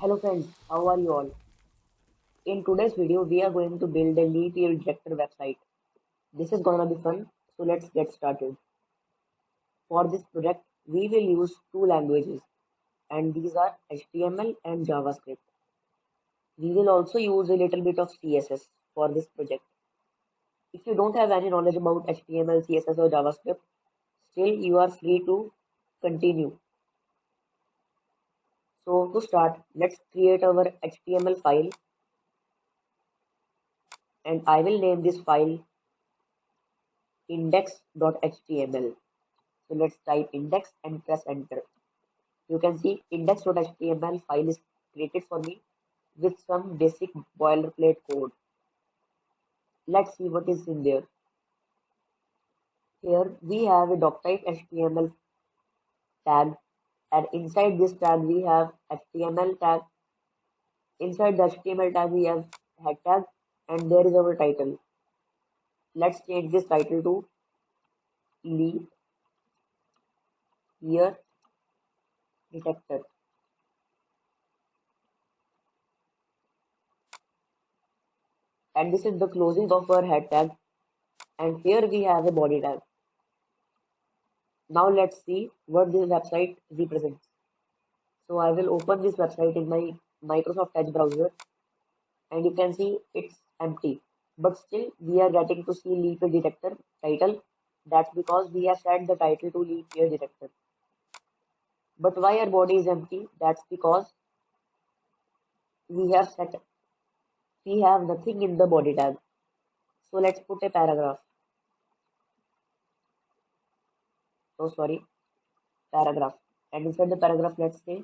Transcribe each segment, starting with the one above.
Hello friends, how are you all? In today's video, we are going to build a leap year detector website. This is gonna be fun, so let's get started. For this project, we will use two languages, and these are HTML and JavaScript. We will also use a little bit of CSS for this project. If you don't have any knowledge about HTML, CSS, or JavaScript, still you are free to continue. So to start, let's create our HTML file, and I will name this file index.html. So let's type index and press enter. You can see index.html file is created for me with some basic boilerplate code. Let's see what is in there. Here we have a doctype HTML tag, and inside this tag we have HTML tag. Inside the HTML tag we have head tag, and there is our title. Let's change this title to leap year detector. And this is the closing of our head tag, and here we have a body tag. Now let's see what this website represents. So I will open this website in my Microsoft Edge browser, and you can see it's empty. But still we are getting to see leap year detector title. That's because we have set the title to leap year detector. But why our body is empty? That's because we have set we have nothing in the body tag. So let's put a paragraph. Oh sorry, paragraph. And inside the paragraph let's say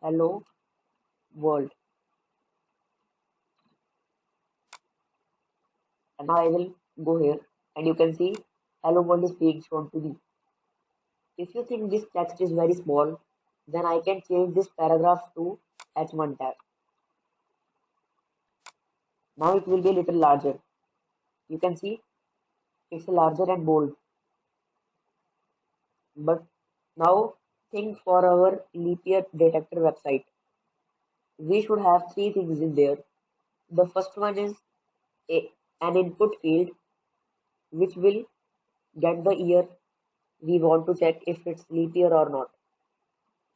hello world. And now I will go here, and you can see hello world is being shown to me. If you think this text is very small, then I can change this paragraph to H1 tag. Now it will be a little larger. You can see it's larger and bold. But now think for our leap year detector website. We should have three things in there. The first one is an input field which will get the year we want to check if it's leap year or not.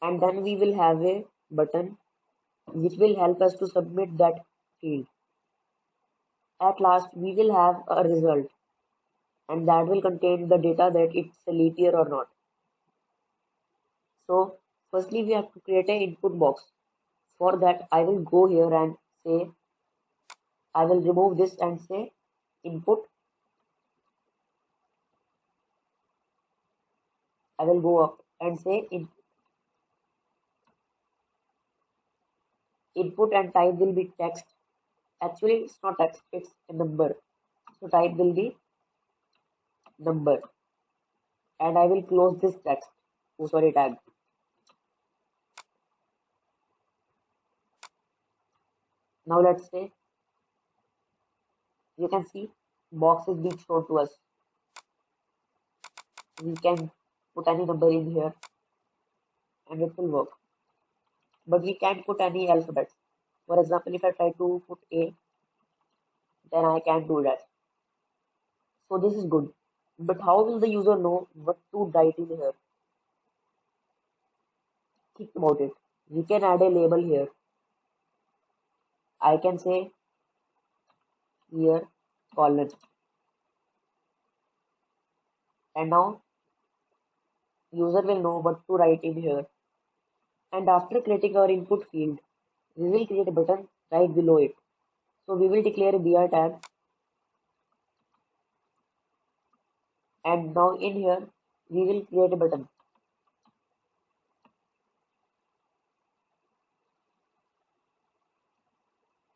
And then we will have a button which will help us to submit that field. At last, we will have a result, and that will contain the data that it's a leap year or not. So, firstly, we have to create an input box. For that, I will go here and say, I will remove this and say input. I will go up and say input, and type will be text. Actually, it's not text, it's a number. So, type will be number, and I will close this text. Oh, sorry, tag. Now, let's say you can see box is being shown to us. We can put any number in here and it will work. But we can't put any alphabets. For example, if I try to put A, then I can't do that. So this is good. But how will the user know what to write in here? Think about it. We can add a label here. I can say here colon. And now user will know what to write in here. And after creating our input field, we will create a button right below it. So we will declare a BR tag, and now in here we will create a button.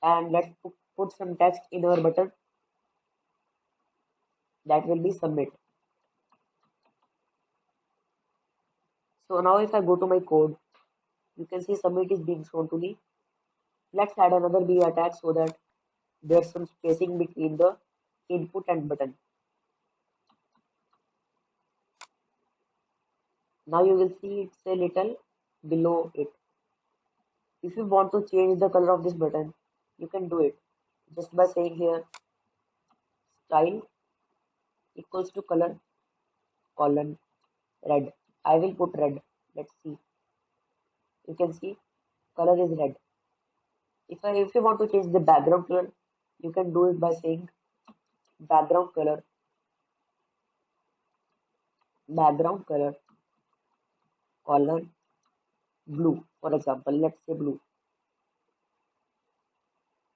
And let's put some text in our button. That will be submit. So now if I go to my code, you can see submit is being shown to me. Let's add another BR tag so that there's some spacing between the input and button. Now you will see it's a little below it. If you want to change the color of this button, you can do it just by saying here style equals to color colon red. I will put red. Let's see. You can see color is red. If you want to change the background color, you can do it by saying background color colon blue. For example, let's say blue.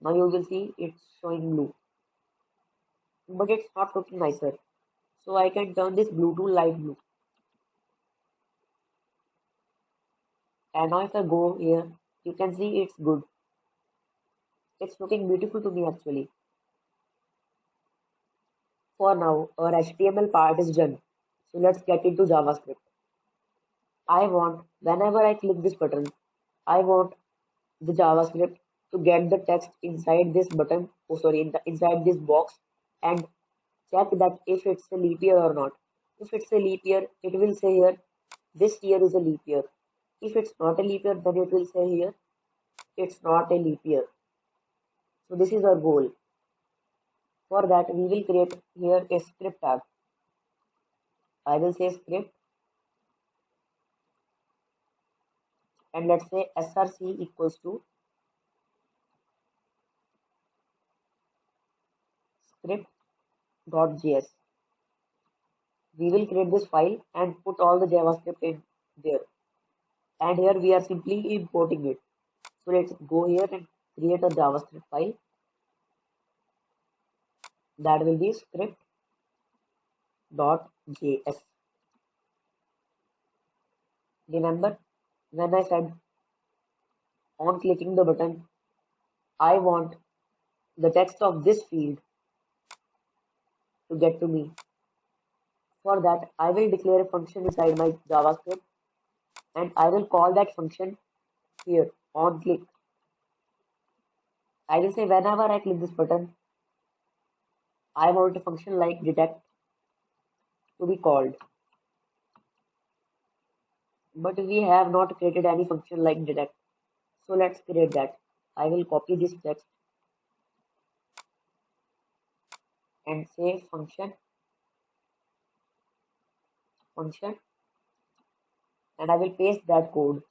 Now you will see it's showing blue, but it's not looking nicer. So I can turn this blue to light blue. And now if I go here, you can see it's good. It's looking beautiful to me actually. For now, our HTML part is done. So let's get into JavaScript. Whenever I click this button, I want the JavaScript to get the text inside this button, inside this box, and check that if it's a leap year or not. If it's a leap year, it will say here, this year is a leap year. If it's not a leap year, then it will say here, it's not a leap year. So this is our goal. For that, we will create here a script tag. I will say script, and let's say src equals to script.js. We will create this file and put all the JavaScript in there. And here we are simply importing it. So let's go here and create a JavaScript file. That will be script.js. Remember, when I said on clicking the button, I want the text of this field to get to me. For that, I will declare a function inside my JavaScript, and I will call that function here on click. I will say whenever I click this button, I want a function like detect to be called. But we have not created any function like detect. So let's create that. I will copy this text and say function, and I will paste that code.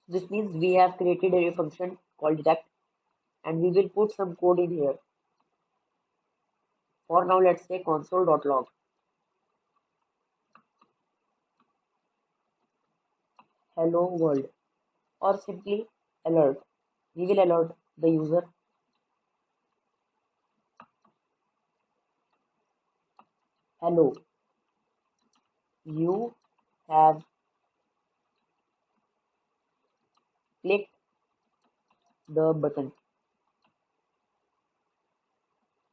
This means we have created a function called detect, and we will put some code in here. For now, let's say console.log. Hello world, or simply alert. We will alert the user. Hello, you have clicked the button.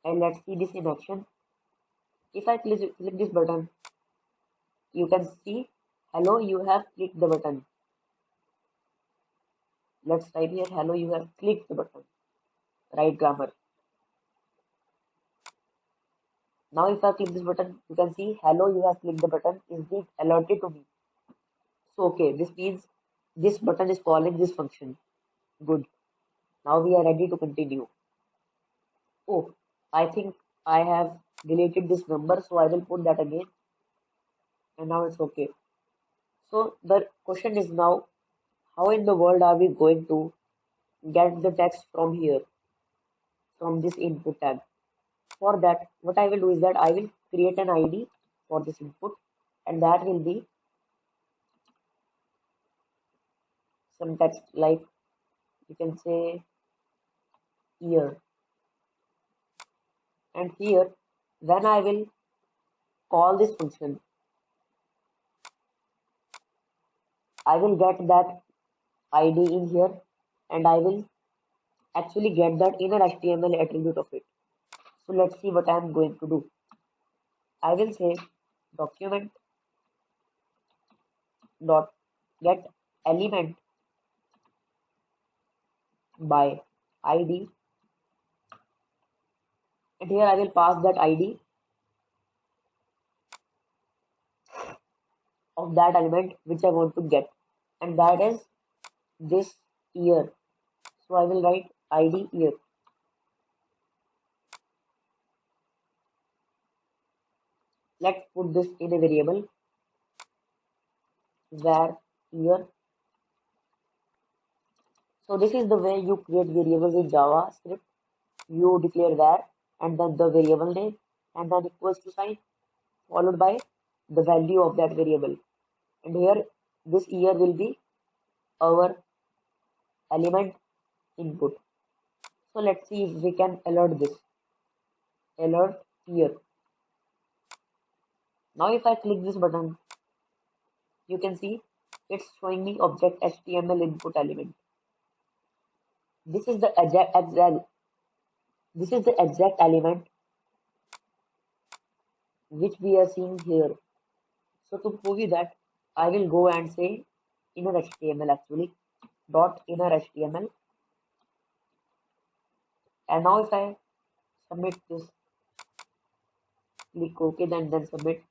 And let's see this in action. If I click this button, you can see, hello, you have clicked the button. Let's type here, hello, you have clicked the button. Right grammar. Now if I click this button, you can see, hello, you have clicked the button is being alerted to me. So okay, this means this button is calling this function. Good. Now we are ready to continue. Oh, I think I have deleted this number, so I will put that again. And now it's okay. So the question is now, how in the world are we going to get the text from here, from this input tag? For that, what I will do is that I will create an ID for this input, and that will be some text like, you can say year. And here, when I will call this function, I will get that ID in here, and I will actually get that inner HTML attribute of it. So let's see what I am going to do. I will say document dot get element by ID, and here I will pass that ID, of that element which I want to get, and that is this year. So I will write id year. Let's put this in a variable var year. So this is the way you create variables in JavaScript. You declare var and then the variable name and then equals to sign followed by the value of that variable. And here this year will be our element input. So let's see if we can alert this. Alert year. Now if I click this button, you can see it's showing me object HTML input element. This is the exact element which we are seeing here. So to prove you that, I will go and say inner HTML actually dot inner HTML, and now if I submit this, click OK, then submit.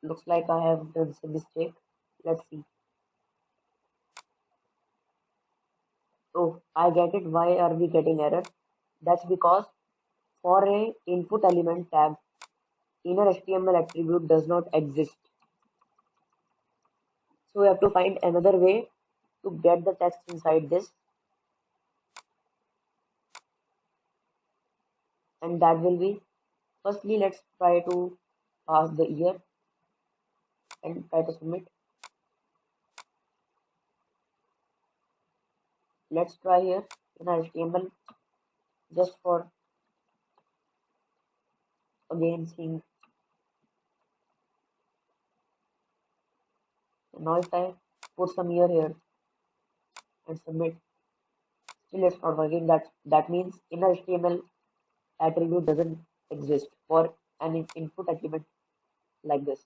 Looks like I have done some mistake. Let's see. Oh, I get it. Why are we getting error? That's because for a input element tag, inner HTML attribute does not exist. So we have to find another way to get the text inside this, and that will be, firstly let's try to pass the year and try to submit. Let's try here in HTML just for again seeing. Now if I put some year here and submit, still it's not working. That means inner HTML attribute doesn't exist for an input element like this.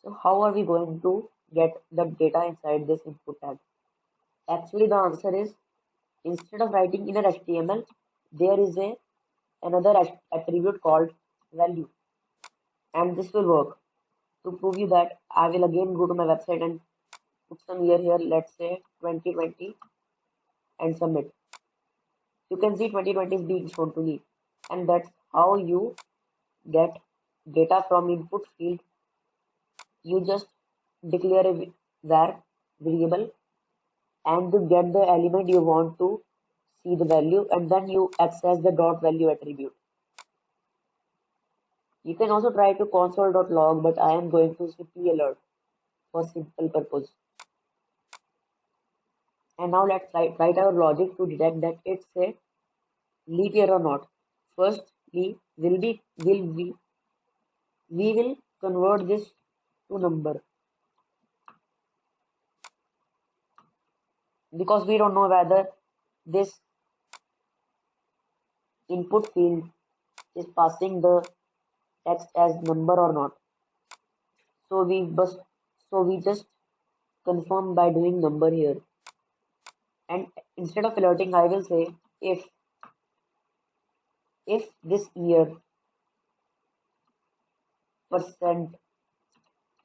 So how are we going to get the data inside this input tag? Actually the answer is, instead of writing inner HTML, there is another attribute called value, and this will work. To prove you that, I will again go to my website and put some year here, let's say 2020, and submit. You can see 2020 is being shown to me, and that's how you get data from input field. You just declare a var variable and to get the element you want to see the value, and then you access the dot value attribute. You can also try to console.log, but I am going to simply alert for simple purpose. And now let's write our logic to detect that it's a leap year or not. Firstly, we will convert this to number, because we don't know whether this input field is passing the text as number or not. So we just confirm by doing number here. And instead of alerting, I will say if this year percent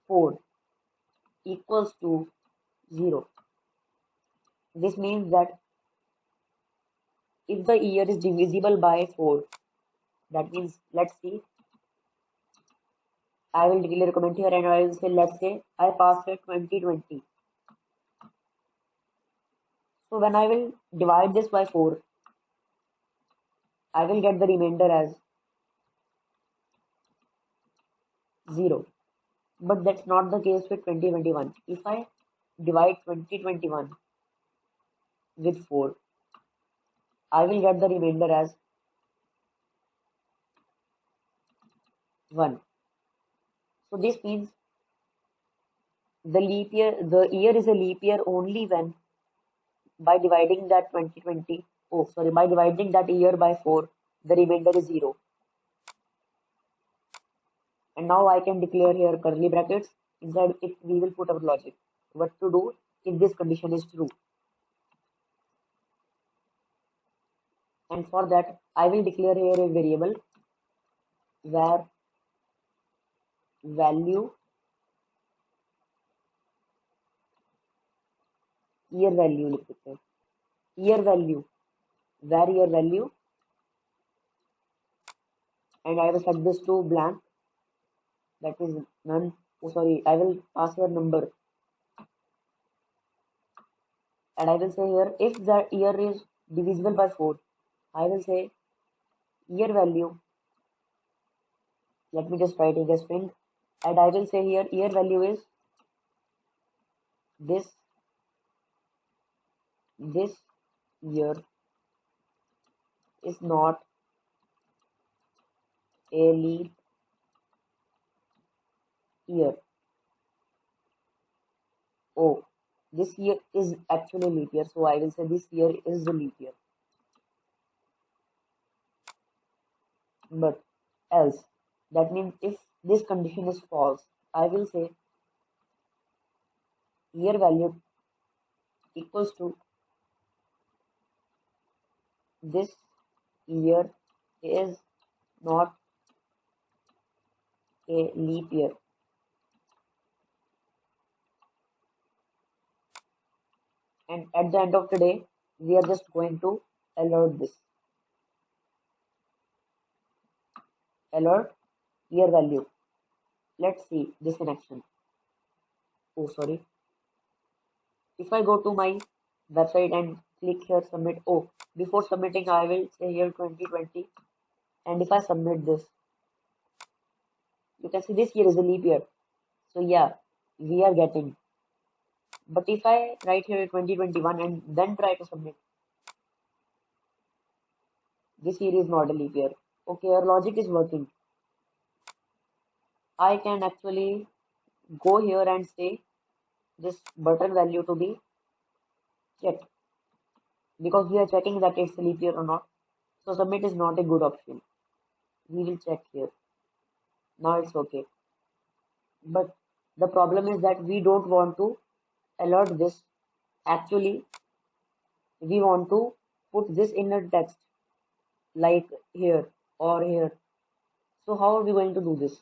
4 equals to 0. This means that if the year is divisible by 4, that means, let's see, I will declare a comment here and I will say, let's say I passed it 2020. So when I will divide this by 4, I will get the remainder as 0. But that's not the case with 2021. If I divide 2021 with 4, I will get the remainder as 1. So this means the year is a leap year only when by dividing that by dividing that year by 4, the remainder is 0. And now I can declare here curly brackets, inside it we will put our logic. What to do if this condition is true. And for that, I will declare here a variable var value, year value लिख सकते हैं, year value, var year value, and I will set this to blank, that is none. Oh, sorry, I will pass here number, and I will say here if the year is divisible by 4, I will say year value. Let me just write it as string, and I will say here year value is this year is not a leap year. Oh, this year is actually leap year, so I will say this year is the leap year. But else, that means if this condition is false, I will say year value equals to this year is not a leap year. And at the end of the day, we are just going to alert this. Alert year value. Let's see this in action. Oh, sorry. If I go to my website and click here submit, oh, before submitting, I will say here 2020. And if I submit this, you can see this year is a leap year. So yeah, we are getting. But if I write here 2021 and then try to submit, this year is not a leap year. Okay, our logic is working. I can actually go here and say this button value to be checked because we are checking that it's a leap year or not. So submit is not a good option. We will check here. Now it's okay. But the problem is that we don't want to alert this. Actually, we want to put this in a text like here or here. So how are we going to do this?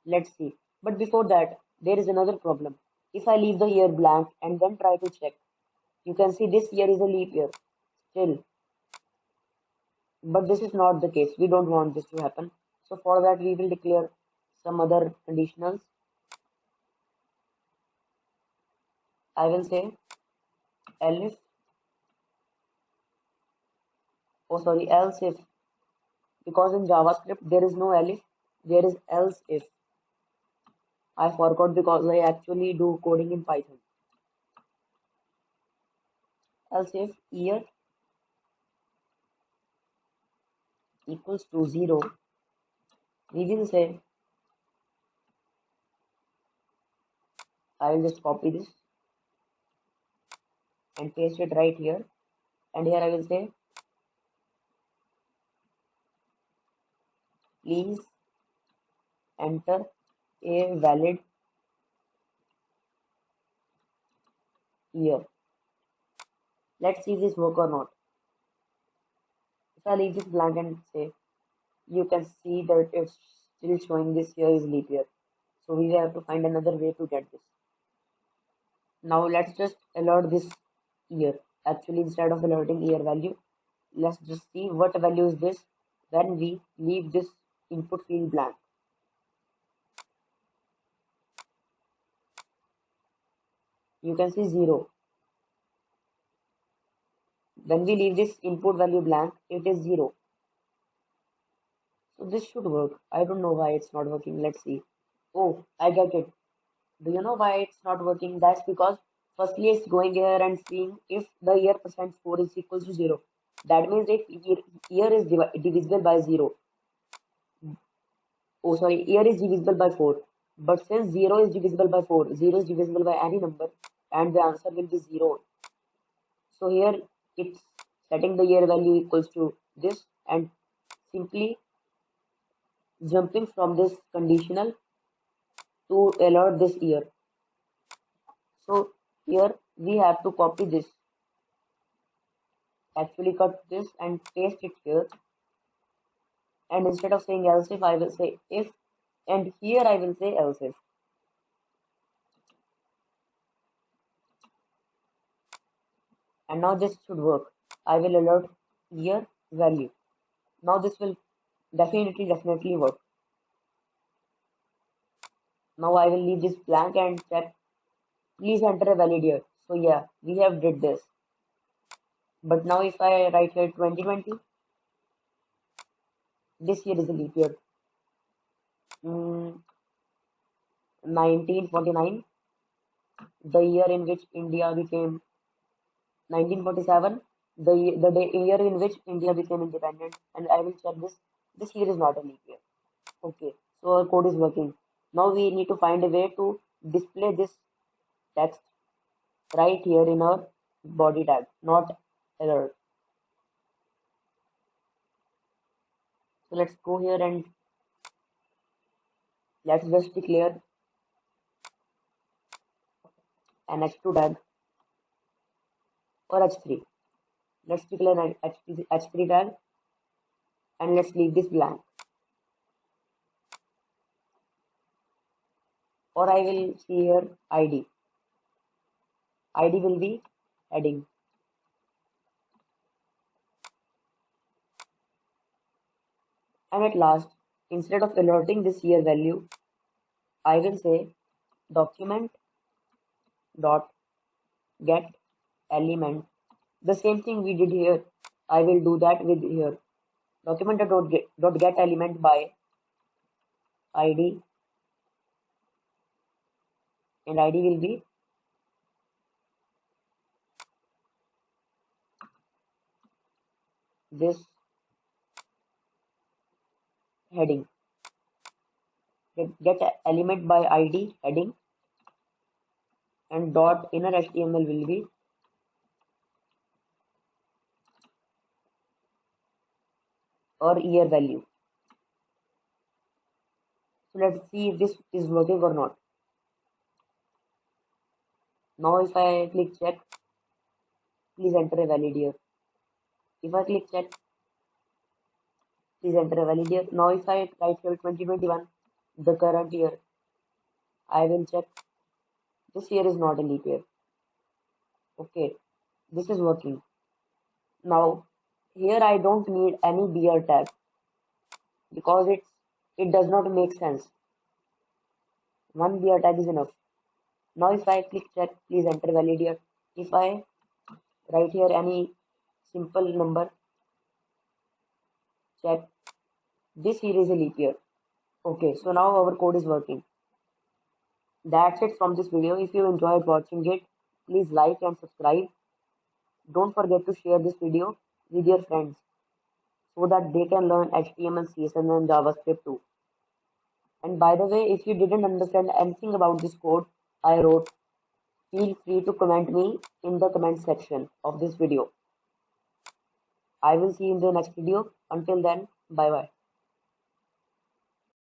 Let's see. But before that, there is another problem. If I leave the year blank and then try to check, you can see this year is a leap year still. But this is not the case. We don't want this to happen. So for that, we will declare some other conditionals. I will say elif, oh sorry, else if, because in JavaScript there is no elif, there is else if. I forgot because I actually do coding in Python. Else if year equals to 0, we will say, I will just copy this and paste it right here, and here I will say please enter a valid year. Let's see if this work or not. If I leave this blank and say, you can see that it's still showing this year is leap year. So we have to find another way to get this. Now let's just alert this year. Actually, instead of alerting year value, let's just see what value is this when we leave this input field blank. You can see 0. When we leave this input value blank, it is 0. So this should work. I don't know why it's not working. Let's see. Oh, I get it. Do you know why it's not working? That's because firstly it's going here and seeing if the year percent 4 is equal to 0. That means if year is divisible by 0. Oh, sorry, year is divisible by 4. But since 0 is divisible by 4, 0 is divisible by any number, and the answer will be 0. So here it's setting the year value equals to this and simply jumping from this conditional to alert this year. So here we have to copy this, actually cut this and paste it here. And instead of saying else if, I will say if and here I will say else if. And now this should work. I will alert year value. Now this will definitely work. Now I will leave this blank and check. Please enter a valid year. So yeah, we have did this. But now if I write here 2020, this year is a leap year. 1949, the year in which India became 1947, the day year in which India became independent, and I will check this. This year is not a leap year. Okay, so our code is working. Now we need to find a way to display this text right here in our body tag, not alert. So let's go here and let's just declare an H2 tag or H3. Let's declare an H3 tag and let's leave this blank. Or I will see here ID. ID will be heading. And at last, instead of alerting this year value, I will say document dot get element. The same thing we did here, I will do that with here. Document dot get element by ID, and ID will be this heading. Get element by ID heading, and dot inner HTML will be or year value. So let's see if this is working or not. Now if I click check, please enter a valid year. If I click check, please enter a valid year. Now if I write here 2021, the current year, I will check. This year is not a leap year. Okay, this is working. Now here I don't need any BR tag because it does not make sense. One BR tag is enough. Now if I click check, please enter valid year. If I write here any simple number, check, this year is a leap year. Okay, so now our code is working. That's it from this video. If you enjoyed watching it, please like and subscribe. Don't forget to share this video with your friends so that they can learn HTML, CSS and JavaScript too. And by the way, if you didn't understand anything about this code I wrote, feel free to comment me in the comment section of this video. I will see you in the next video. Until then, bye bye.